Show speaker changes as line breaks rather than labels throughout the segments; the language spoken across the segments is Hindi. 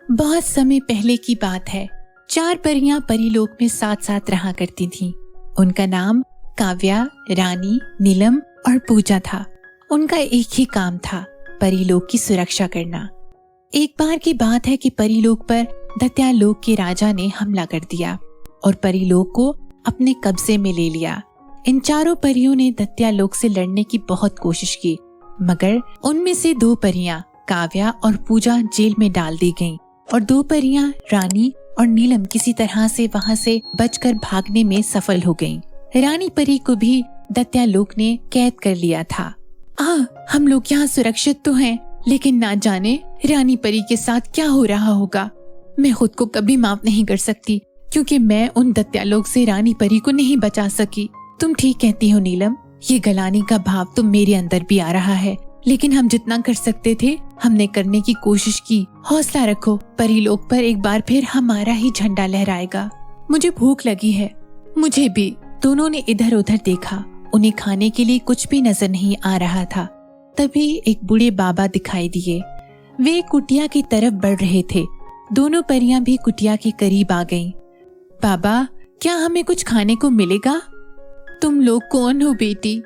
बहुत समय पहले की बात है। 4 परियां परीलोक में साथ साथ रहा करती थीं। उनका नाम काव्या, रानी, नीलम और पूजा था। उनका एक ही काम था, परीलोक की सुरक्षा करना। एक बार की बात है कि परीलोक पर दैत्यालोक के राजा ने हमला कर दिया और परीलोक को अपने कब्जे में ले लिया। इन 4 परियों ने दैत्यालोक से लड़ने की बहुत कोशिश की, मगर उनमें से 2 परियां काव्या और पूजा जेल में डाल दी गईं और 2 परियां रानी और नीलम किसी तरह से वहां से बचकर भागने में सफल हो गईं। रानी परी को भी दैत्यालोक ने कैद कर लिया था। हम लोग यहाँ सुरक्षित तो हैं, लेकिन ना जाने रानी परी के साथ क्या हो रहा होगा। मैं खुद को कभी माफ नहीं कर सकती, क्योंकि मैं उन दैत्यालोक से रानी परी को नहीं बचा सकी। तुम ठीक कहती हो नीलम, ये गलाने का भाव तो मेरे अंदर भी आ रहा है, लेकिन हम जितना कर सकते थे हमने करने की कोशिश की। हौसला रखो, परीलोक पर एक बार फिर हमारा ही झंडा लहराएगा। मुझे भूख लगी है। मुझे भी। दोनों ने इधर उधर देखा। उन्हें खाने के लिए कुछ भी नजर नहीं आ रहा था। तभी एक बूढ़े बाबा दिखाई दिए। वे कुटिया की तरफ बढ़ रहे थे। दोनों परियां भी कुटिया के करीब आ गईं। बाबा, क्या हमें कुछ खाने को मिलेगा? तुम लोग कौन हो बेटी?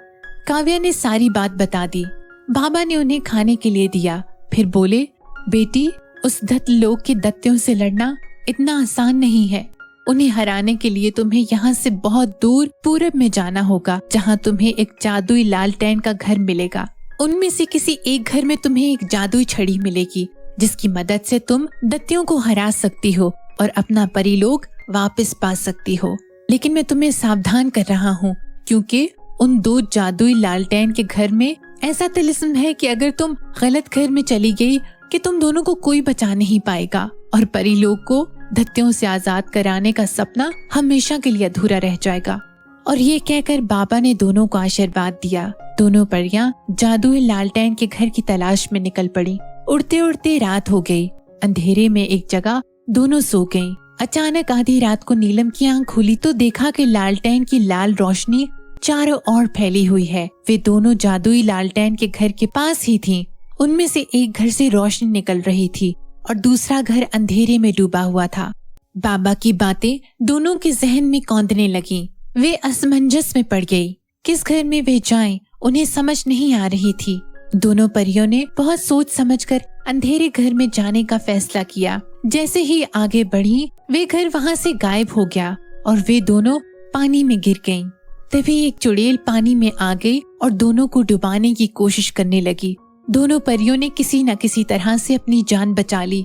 काव्या ने सारी बात बता दी। बाबा ने उन्हें खाने के लिए दिया, फिर बोले, बेटी, उस दैत्यलोक के दैत्यों से लड़ना इतना आसान नहीं है। उन्हें हराने के लिए तुम्हें यहाँ से बहुत दूर पूरब में जाना होगा, जहाँ तुम्हें एक जादुई लालटेन का घर मिलेगा। उनमें से किसी एक घर में तुम्हें एक जादुई छड़ी मिलेगी, जिसकी मदद से तुम दैत्यों को हरा सकती हो और अपना परीलोक वापस पा सकती हो। लेकिन मैं तुम्हें सावधान कर रहा हूँ, क्योंकि उन 2 जादुई लालटेन के घर में ऐसा तिलिस्म है कि अगर तुम गलत घर में चली गई कि तुम दोनों को कोई बचा नहीं पाएगा और परीलोक को दैत्यों से आजाद कराने का सपना हमेशा के लिए अधूरा रह जाएगा। और ये कहकर बाबा ने दोनों को आशीर्वाद दिया। दोनों परियां जादुई लालटेन के घर की तलाश में निकल पड़ी। उड़ते उड़ते रात हो गई। अंधेरे में एक जगह दोनों सो गईं। अचानक आधी रात को नीलम की आंख खुली तो देखा कि लालटेन की लाल रोशनी चारों ओर फैली हुई है। वे दोनों जादुई लालटेन के घर के पास ही थीं। उनमें से एक घर से रोशनी निकल रही थी और दूसरा घर अंधेरे में डूबा हुआ था। बाबा की बातें दोनों के जहन में कौंधने लगीं। वे असमंजस में पड़ गई। किस घर में वे जाएं, उन्हें समझ नहीं आ रही थी। दोनों परियों ने बहुत सोच समझकर अंधेरे घर में जाने का फैसला किया। जैसे ही आगे बढ़ी, वे घर वहाँ से गायब हो गया और वे दोनों पानी में गिर गईं। तभी एक चुड़ैल पानी में आ गई और दोनों को डुबाने की कोशिश करने लगी। दोनों परियों ने किसी न किसी तरह से अपनी जान बचा ली।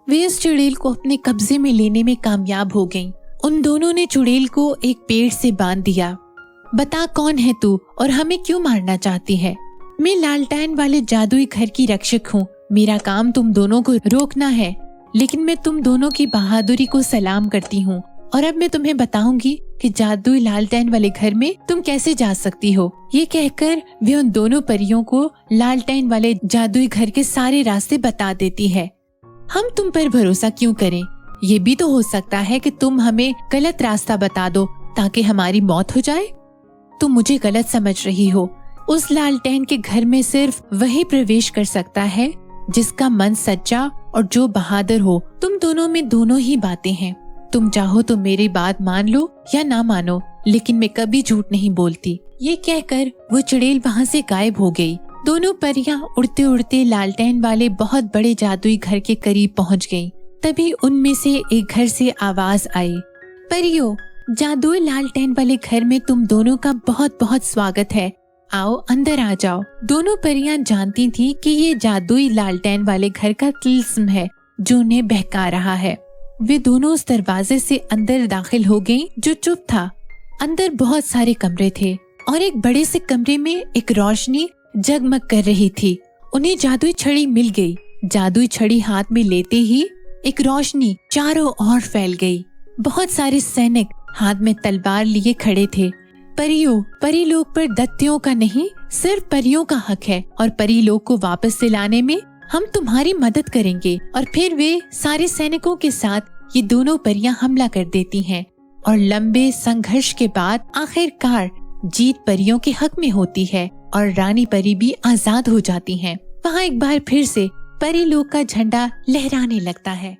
वे उस चुड़ैल को अपने कब्जे में लेने में कामयाब हो गईं। उन दोनों ने चुड़ैल को एक पेड़ से बांध दिया। बता, कौन है तू और हमें क्यों मारना चाहती है? मैं लालटेन वाले जादुई घर की रक्षक हूँ। मेरा काम तुम दोनों को रोकना है, लेकिन मैं तुम दोनों की बहादुरी को सलाम करती हूँ और अब मैं तुम्हें बताऊंगी कि जादुई लालटेन वाले घर में तुम कैसे जा सकती हो। ये कहकर वे उन दोनों परियों को लालटेन वाले जादुई घर के सारे रास्ते बता देती है। हम तुम पर भरोसा क्यों करें? ये भी तो हो सकता है कि तुम हमें गलत रास्ता बता दो ताकि हमारी मौत हो जाए। तुम मुझे गलत समझ रही हो। उस लालटेन के घर में सिर्फ वही प्रवेश कर सकता है जिसका मन सच्चा और जो बहादुर हो। तुम दोनों में दोनों ही बातें हैं। तुम चाहो तो मेरी बात मान लो या ना मानो, लेकिन मैं कभी झूठ नहीं बोलती। ये कहकर वो चुड़ैल वहाँ से गायब हो गई। दोनों परियां उड़ते उड़ते लालटेन वाले बहुत बड़े जादुई घर के करीब पहुँच गईं। तभी उनमें से एक घर से आवाज आई, परियों, जादुई लालटेन वाले घर में तुम दोनों का बहुत बहुत स्वागत है। आओ अंदर आ जाओ। दोनों परियां जानती थी कि ये जादुई लालटेन वाले घर का तिलिस्म है जो उन्हें बहका रहा है। वे दोनों उस दरवाजे से अंदर दाखिल हो गईं जो चुप था। अंदर बहुत सारे कमरे थे और एक बड़े से कमरे में एक रोशनी जगमग कर रही थी। उन्हें जादुई छड़ी मिल गई। जादुई छड़ी हाथ में लेते ही एक रोशनी चारों ओर फैल गई। बहुत सारे सैनिक हाथ में तलवार लिए खड़े थे। परियों, परीलोक पर दैत्यों का नहीं, सिर्फ परियों का हक है और परीलोक को वापस दिलाने में हम तुम्हारी मदद करेंगे। और फिर वे सारे सैनिकों के साथ ये दोनों परियां हमला कर देती हैं और लंबे संघर्ष के बाद आखिरकार जीत परियों के हक में होती है और रानी परी भी आजाद हो जाती हैं। वहाँ एक बार फिर से परीलोक का झंडा लहराने लगता है।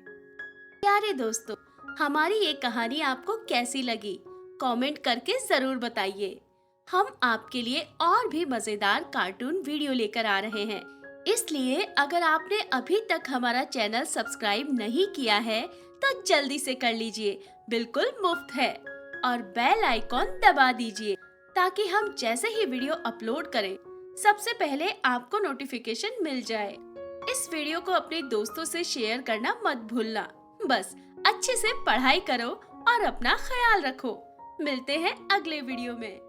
प्यारे दोस्तों, हमारी ये कहानी आपको कैसी लगी? कमेंट करके जरूर बताइए। हम आपके लिए और भी मजेदार कार्टून वीडियो लेकर आ रहे हैं, इसलिए अगर आपने अभी तक हमारा चैनल सब्सक्राइब नहीं किया है तो जल्दी से कर लीजिए, बिल्कुल मुफ्त है। और बेल आइकॉन दबा दीजिए ताकि हम जैसे ही वीडियो अपलोड करें सबसे पहले आपको नोटिफिकेशन मिल जाए। इस वीडियो को अपने दोस्तों से शेयर करना मत भूलना। बस अच्छे से पढ़ाई करो और अपना ख्याल रखो। मिलते हैं अगले वीडियो में।